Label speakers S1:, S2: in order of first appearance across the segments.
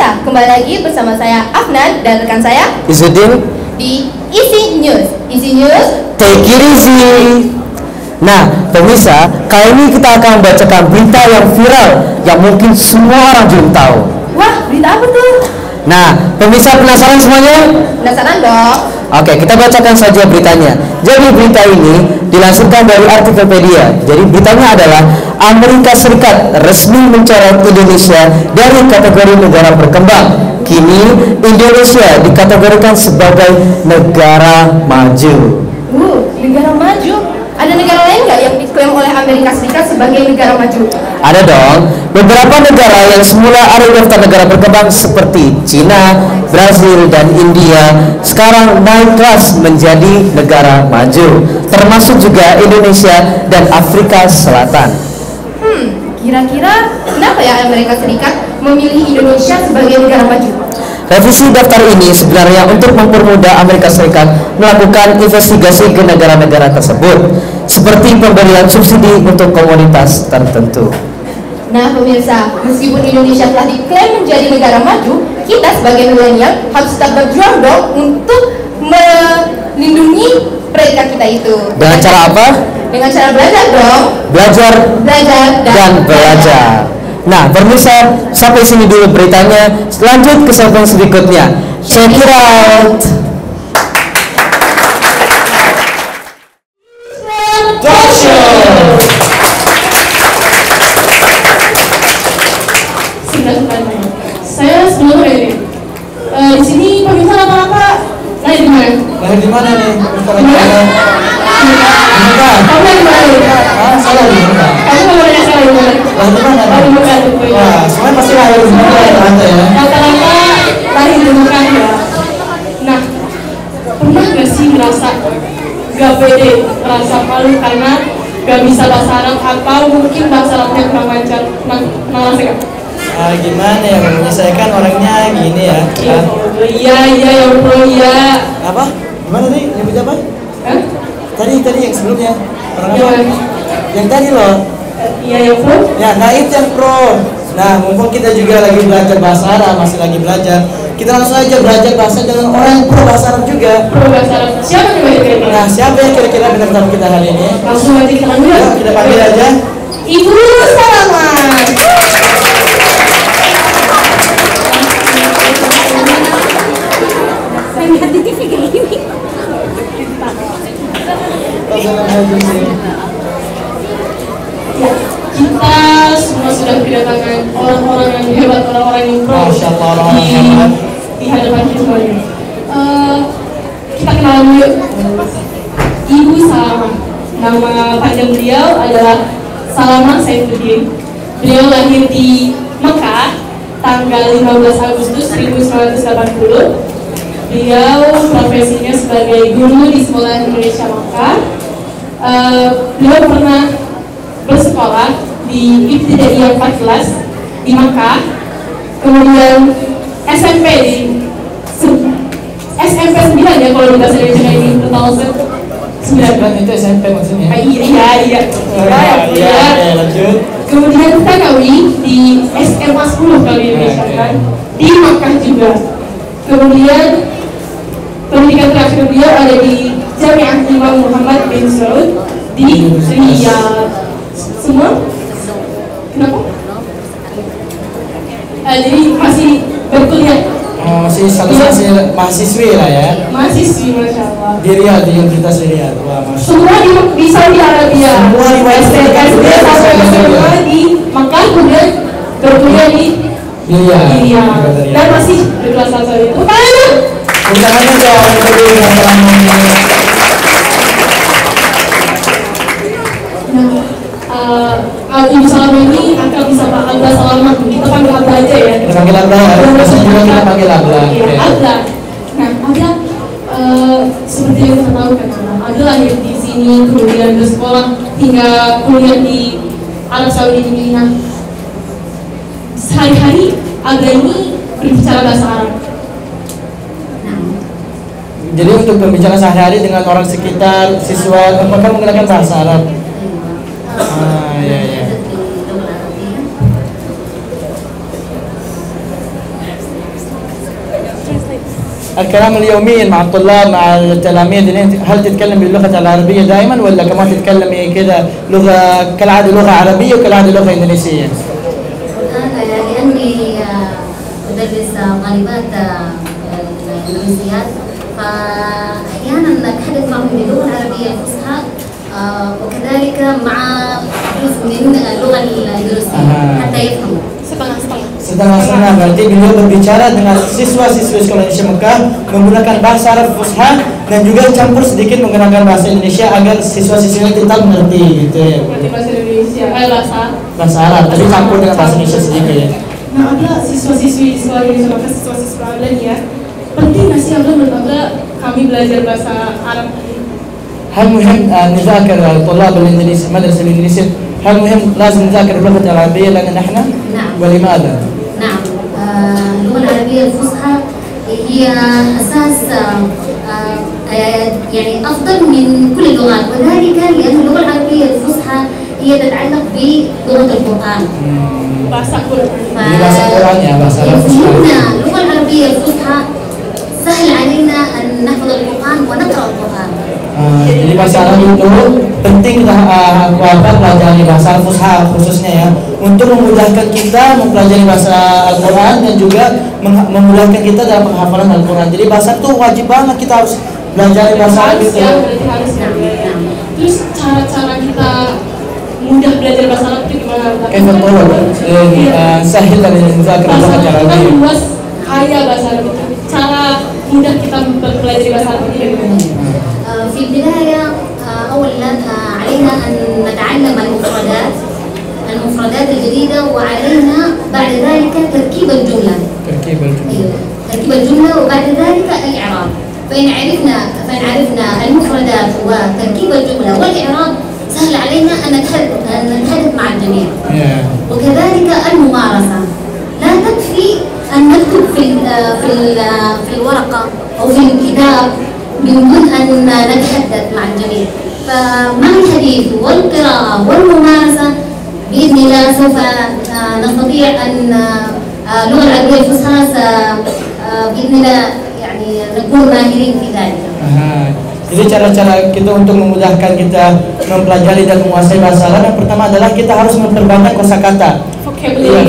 S1: Pemirsa, kembali lagi bersama saya Afnan dan rekan saya
S2: Izudin
S1: di Easy News. Easy News,
S2: take it easy. Nah, pemirsa, kali ini kita akan membacakan berita yang viral yang mungkin semua orang belum tahu.
S1: Wah, berita apa tuh?
S2: Nah, pemirsa penasaran semuanya?
S1: Penasaran dong?
S2: Oke, kita bacakan saja beritanya. Jadi berita ini dilansirkan dari Artikelpedia. Jadi beritanya adalah Amerika Serikat resmi mencoret Indonesia dari kategori negara berkembang. Kini Indonesia dikategorikan sebagai negara maju.
S1: Negara maju? Ada negara lain nggak yang diklaim oleh Amerika Serikat sebagai negara maju?
S2: Ada dong, beberapa negara yang semula ada di daftar negara berkembang seperti Cina, Brazil, dan India sekarang naik kelas menjadi negara maju, termasuk juga Indonesia dan Afrika Selatan.
S1: Kira-kira kenapa ya Amerika Serikat memilih Indonesia sebagai negara maju?
S2: Revisi daftar ini sebenarnya untuk mempermudah Amerika Serikat melakukan investigasi ke negara-negara tersebut, seperti pemberian subsidi untuk komunitas tertentu.
S1: Nah pemirsa, meskipun Indonesia telah diklaim menjadi negara maju, kita sebagai milenial harus tetap berjuang dong untuk melindungi predikat kita itu.
S2: Dengan cara apa?
S1: Dengan cara belajar dong.
S2: Belajar dan belajar. Nah, pemirsa, sampai sini dulu beritanya. Lanjut ke segmen berikutnya. Check it out. Talk show.
S3: Saya sebelum ini. Di sini pemirsa rata-rata lahir di mana?
S2: Lahir di mana nih?
S3: Kamu lahir di mana?
S2: Salah di mana?
S3: Kamu nggak boleh salah di mana?
S2: Lahir di mana?
S3: Oh, di Mekah tuh.
S2: Wah, semuanya pasti lahir di mana ya?
S3: Rata-rata lahir di Mekah ya. Nah, pernah nggak sih merasa gak pede, merasa malu karena gak bisa bahasa Arab atau mungkin bahasa Arabnya kurang lancar? Nah, nggak?
S2: Gimana ya, saya kan orangnya gini ya.
S3: Iya, ya Allah, iya.
S2: Apa? Gimana tadi? Nyebut apa?
S3: Hah?
S2: Tadi yang sebelumnya. Orang apa?
S3: Gimana?
S2: Yang tadi loh.
S3: Iya, ya Allah.
S2: Ya, Naib yang pro. Nah, mumpung kita juga lagi belajar bahasa Arab, masih lagi belajar, kita langsung aja belajar bahasa dengan orang yang pro bahasa Arab juga.
S3: Pro bahasa Arab. Siapa yang kira-kira?
S2: Nah, siapa yang kira-kira benar tamu kita hari ini?
S3: Langsung aja kita panggil.
S2: Yuk, kita panggil aja.
S3: Ibu Salaman.
S1: Lihat di TV kayak gini.
S3: Ya, kita semua sudah kedatangan orang-orang yang hebat, orang-orang yang pro
S2: Masya Allah, orang-orang hebat
S3: di hadapan kita ini. Kita kenalan dulu. Ibu Salamah. Nama panjang beliau adalah Salamah Saifuddin. Beliau lahir di Mekah tanggal 15 Agustus 1980. Beliau profesinya sebagai guru di sekolah Indonesia Mekah. Beliau pernah bersekolah di Ibtidaiyah 14 di Mekah, kemudian SMP di SMP 9 ya kalau di bahasa Indonesia ini total 9
S2: itu SMP maksudnya.
S3: Iya.
S2: Lanjut.
S3: Kemudian Tanawi di SMA 10 kalau di Indonesia kan, di Mekah juga. Kemudian pendidikan terakhir beliau ada di Jami'ah Imam Muhammad bin Saud di Riyadh. Semua? Kenapa? Jadi masih berkuliah.
S2: Oh, mahasiswi lah ya.
S3: Mahasiswi, Masya Allah.
S2: Di Riyadh, di Universitas Riyadh. Wah, Masya
S3: Semua di Saudi Arabia.
S2: Semua di
S3: SD sampai SMA di Mekah, kemudian berkuliah di Riyadh. Dan masih berkelas satu itu.
S2: Usahanya dong,
S3: Ibu Salamah ini akan bisa Pak Abla Salamah. Kita panggil Abla aja ya.
S2: Kita panggil Abla, biasanya juga kita panggil Abla.
S3: Abla. Nah, Abla seperti yang kita tahu kan, Abla lahir di sini, kemudian bersekolah hingga kuliah di Arab Saudi di Mina. Sehari-hari Abla ini berbicara bahasa Arab.
S2: Jadi untuk berbicara sehari-hari dengan orang sekitar, siswa, apakah menggunakan bahasa Arab? Iya.
S4: الكلام اليومي مع الطلاب مع التلاميذ هل تتكلم باللغة العربية دائما ولا كمان تتكلمي كذا لغة كالعادة لغة عربية وكالعادة لغة إندونيسية؟
S5: لأني أدرس طالبات الإندونيسيات فأحيانا أتحدث معهم باللغة العربية الفصحى وكذلك مع جزء من اللغة الإندونيسية حتى يفهموا.
S4: Setengah-setengah, berarti beliau berbicara dengan siswa-siswi sekolah Indonesia Mekah menggunakan bahasa Arab Fusha dan juga campur sedikit menggunakan bahasa Indonesia agar siswa-siswinya tetap mengerti gitu ya.
S3: Mengerti bahasa Indonesia,
S4: bahasa Arab, tapi campur dengan bahasa Indonesia sedikit ya.
S3: Nah, ada siswa-siswi di sekolah Indonesia Mekah, siswa-siswa Abla ya. Penting nggak sih menurut Abla kami belajar bahasa Arab ini?
S4: هل مهم نذاكر الطلاب الإندونيسي مدرسة الإندونيسية؟ هل مهم لازم نذاكر اللغة العربية لنا نحن؟
S5: نعم.
S4: ولماذا؟
S5: نعم، اللغة العربية الفصحى هي أساس يعني أفضل من كل اللغات، وذلك لأن اللغة العربية الفصحى هي تتعلق بلغة القرآن.
S3: bahasa Quran.
S4: bahasa Quran ya, bahasa Arab Fusha.
S5: اللغة العربية الفصحى سهل علينا أن نحفظ القرآن ونقرأ القرآن.
S4: Jadi bahasa Arab itu penting kita pelajari bahasa Arab Fusha khususnya ya, untuk memudahkan kita mempelajari bahasa Al-Quran dan juga memudahkan kita dalam penghafalan Al-Quran. Jadi bahasa itu wajib banget kita harus belajar bahasa Arab itu.
S3: Berarti harus ya. Terus cara-cara kita mudah belajar bahasa Arab itu gimana?
S4: كيف الطرق سهل للمذاكرة اللغة العربية؟
S3: luas kaya bahasa Arab itu. Cara mudah kita mempelajari bahasa Arab itu gimana?
S5: في البداية أولا علينا أن نتعلم المفردات الجديدة، وعلينا بعد ذلك تركيب الجملة. تركيب الجملة وبعد ذلك الإعراب. فإن عرفنا المفردات وتركيب الجملة والإعراب سهل علينا أن نتحدث مع الجميع. وكذلك الممارسة، لا تكفي أن نكتب في الورقة أو في الكتاب من دون أن نتحدث مع الجميع. فمع الحديث والقراءة والممارسة بإذن الله سوف نستطيع أن اللغة العربية الفصحى بإذن الله يعني نكون ماهرين في ذلك.
S4: Jadi cara-cara kita untuk memudahkan kita mempelajari dan menguasai bahasa Arab, yang pertama adalah kita harus memperbanyak kosakata.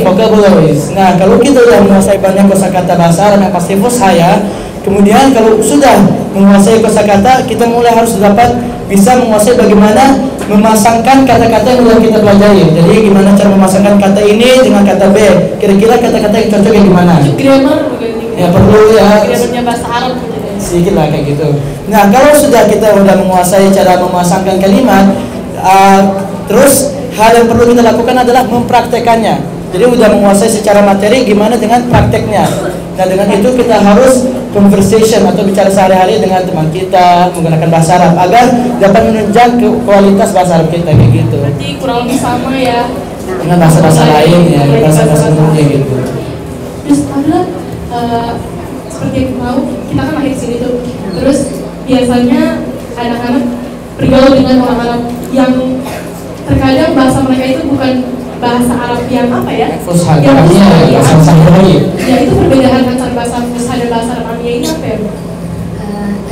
S4: Vocabularies. Nah, kalau kita sudah menguasai banyak kosakata bahasa Arab yang pasti fusha ya. Kemudian kalau sudah menguasai kosakata, kita mulai harus dapat bisa menguasai bagaimana memasangkan kata-kata yang sudah kita pelajari. Jadi gimana cara memasangkan kata ini dengan kata B. Kira-kira kata-kata yang cocoknya gimana?
S3: Grammar
S4: ya perlu ya.
S3: Grammarnya bahasa Arab
S4: sedikit lah kayak gitu. Nah, kalau sudah kita sudah menguasai cara memasangkan kalimat, terus hal yang perlu kita lakukan adalah mempraktekannya. Jadi sudah menguasai secara materi, gimana dengan prakteknya. Nah, dengan itu kita harus conversation atau bicara sehari-hari dengan teman kita menggunakan bahasa Arab agar dapat menunjang kualitas bahasa Arab kita kayak gitu.
S3: Berarti kurang lebih sama ya
S4: dengan bahasa-bahasa lain ya, bahasa-bahasa umumnya gitu.
S3: Terus ada seperti yang tahu kita kan lahir di sini tuh. Terus biasanya anak-anak bergaul dengan orang Arab yang terkadang bahasa mereka itu bukan bahasa Arab yang apa ya?
S4: Fusha,
S3: yang
S4: bahasa sehari-hari.
S3: Ya, itu perbedaan antara bahasa Fusha dan bahasa Arab Amiyah ini apa ya?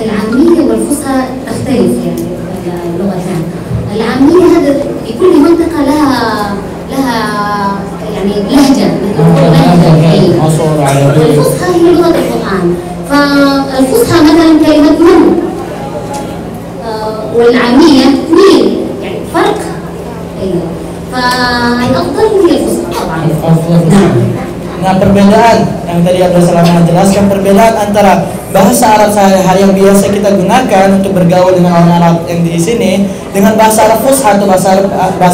S5: العامية والفصحى تختلف يعني اللغتان. العامية هذا في كل منطقة لها يعني لهجة. الفصحى هي لغة القرآن. فالفصحى مثلا كلمة من، والعامية مين، يعني فرق. أيوه. فالأفضل هي الفصحى طبعا.
S4: Nah, perbedaan yang tadi Abdul Salam jelaskan, perbedaan antara bahasa Arab sehari-hari yang biasa kita gunakan untuk bergaul dengan orang Arab yang di sini dengan bahasa Arab Fusha atau bahasa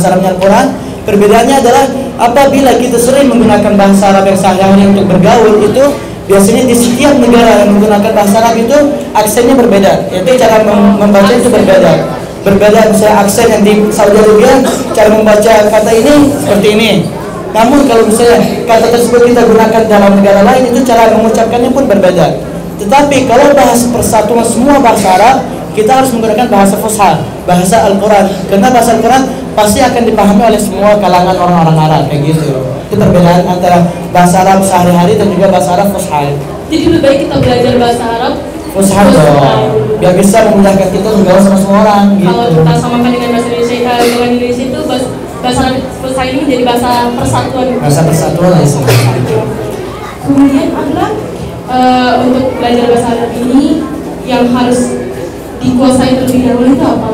S4: Arabnya Al-Quran, perbedaannya adalah apabila kita sering menggunakan bahasa Arab yang sehari-hari untuk bergaul, itu biasanya di setiap negara yang menggunakan bahasa Arab itu aksennya berbeda, yaitu cara membaca itu berbeda. Misalnya aksen yang di Saudi Arabia, cara membaca kata ini seperti ini. Namun kalau misalnya kata tersebut kita gunakan dalam negara lain, itu cara mengucapkannya pun berbeda. Tetapi kalau bahasa persatuan semua bahasa Arab, kita harus menggunakan bahasa Fusha. bahasa Al-Quran, karena bahasa Al-Quran pasti akan dipahami oleh semua kalangan orang-orang Arab kayak gitu. Itu perbedaan antara bahasa Arab sehari-hari dan juga bahasa Arab fusha.
S3: Jadi lebih baik kita belajar bahasa Arab
S4: Fusha dong, biar bisa memudahkan kita bergaul sama semua orang gitu.
S3: Kalau kita samakan dengan bahasa Indonesia, dengan Indonesia itu bahasa Arab fusha ini menjadi bahasa persatuan.
S4: Bahasa persatuan lah istilahnya.
S3: Kemudian adalah untuk belajar bahasa Arab ini yang harus dikuasai terlebih dahulu itu apa?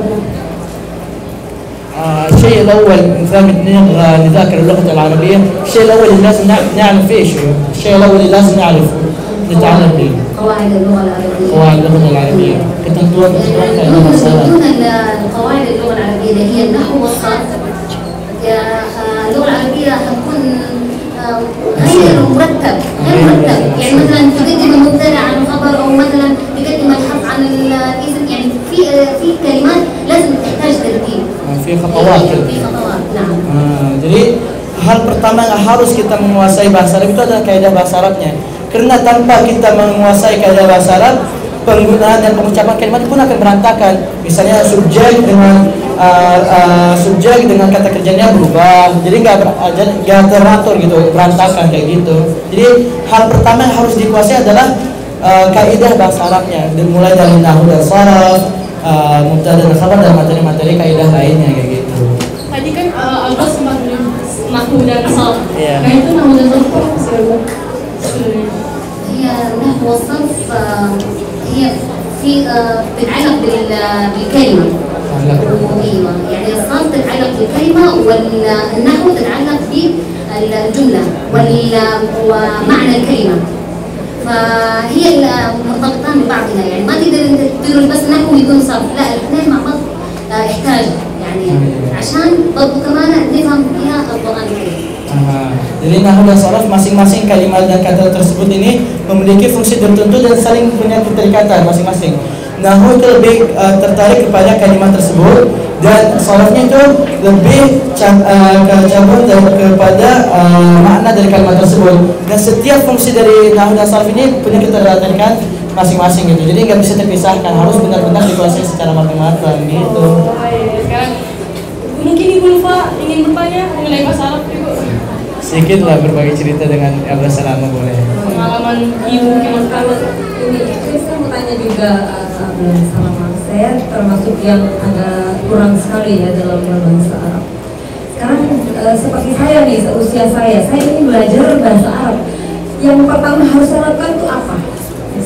S4: الشيء الأول مثلا نبغى نذاكر اللغة العربية، الشيء الأول اللي لازم نعرف إيش هو؟ الشيء الأول اللي لازم نعرفه نتعلم به
S5: قواعد اللغة العربية.
S4: قواعد اللغة العربية. كتنطور
S5: قواعد اللغة العربية اللي هي النحو والصرف. اللغة العربية حتكون غير مرتب، يعني مثلا تقدم المبتدأ عن الخبر او مثلا تقدم الحرف عن الاسم، يعني في كلمات لازم تحتاج ترتيب.
S4: في خطوات.
S5: في خطوات، نعم.
S4: Jadi hal pertama yang harus kita menguasai bahasa Arab itu adalah kaidah bahasa Arabnya. Karena tanpa kita menguasai kaidah bahasa Arab, penggunaan dan pengucapan kalimat pun akan berantakan. Misalnya subjek dengan kata kerjanya berubah, jadi nggak teratur gitu, berantakan kayak gitu. Jadi hal pertama yang harus dikuasai adalah kaidah bahasa Arabnya, mulai dari nahwu dan sharaf, mubtada dan khabar dan materi-materi kaidah lainnya kayak gitu.
S3: Tadi kan Albas sempat nahwu dan sharaf.
S4: Iya.
S3: Nah itu nahwu dan sharaf apa sih?
S5: هي النحو والصرف هي في تتعلق بالكلمة. ايوه، يعني الصرف تتعلق بالكلمة والنحو تتعلق بالجملة ومعنى الكلمة. فهي مرتبطان ببعضها، يعني ما تقدر انت تدرس بس نحو يكون صرف، لا الاثنين مع بعض يحتاج يعني عشان برضه كمان نفهم فيها القرآن الكريم.
S4: Jadi nahwu dan sharaf masing-masing kalimat dan kata tersebut ini memiliki fungsi tertentu dan saling punya keterikatan masing-masing. Nahwu itu lebih tertarik kepada kalimat tersebut dan sharafnya itu lebih cabur kepada makna dari kalimat tersebut. Dan setiap fungsi dari nahwu dan sharaf ini punya keterikatan masing-masing gitu. Jadi nggak bisa terpisahkan, harus benar-benar dikuasai secara matang-matang gitu.
S3: Sekarang mungkin Ibu Lufa ingin bertanya mengenai bahasa Arab, Ibu.
S4: Sedikit lah berbagi cerita dengan Abdul Salama boleh.
S3: Pengalaman Ibu mungkin
S6: Ini saya mau tanya juga Abdul Salama. Saya termasuk yang agak kurang sekali ya dalam bahasa Arab. Sekarang seperti saya nih, seusia saya ingin belajar bahasa Arab. Yang pertama harus saya lakukan itu apa?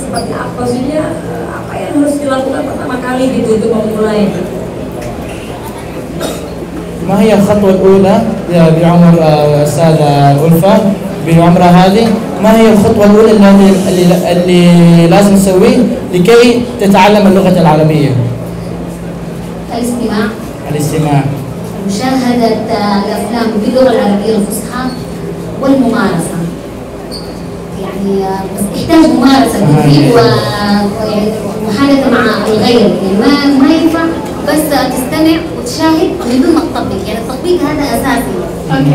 S6: Seperti apa? Maksudnya apa yang harus dilakukan pertama kali gitu untuk memulai?
S4: ما هي الخطوة الأولى بعمر السادة ألفة بعمرها هذه؟ ما هي الخطوة الأولى اللي لازم تسويه لكي تتعلم اللغة العربية؟ الاستماع.
S5: مشاهدة الأفلام باللغة العربية الفصحى والممارسة. يعني بس تحتاج ممارسة كثير ومحادثة مع الغير، يعني ما ينفع بس تستمع وتشاهد بدون ما تطبق، يعني التطبيق هذا أساسي.
S3: Oke,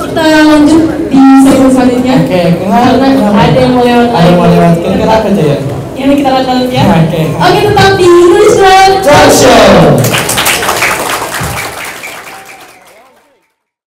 S3: kita lanjut di segmen selanjutnya.
S4: Oke,
S3: Karena ada yang mau lewat.
S4: Kenapa tuh ya?
S3: Ini kita lanjut ya.
S4: Oke.
S3: Oke, tetap di English Talk
S4: Show.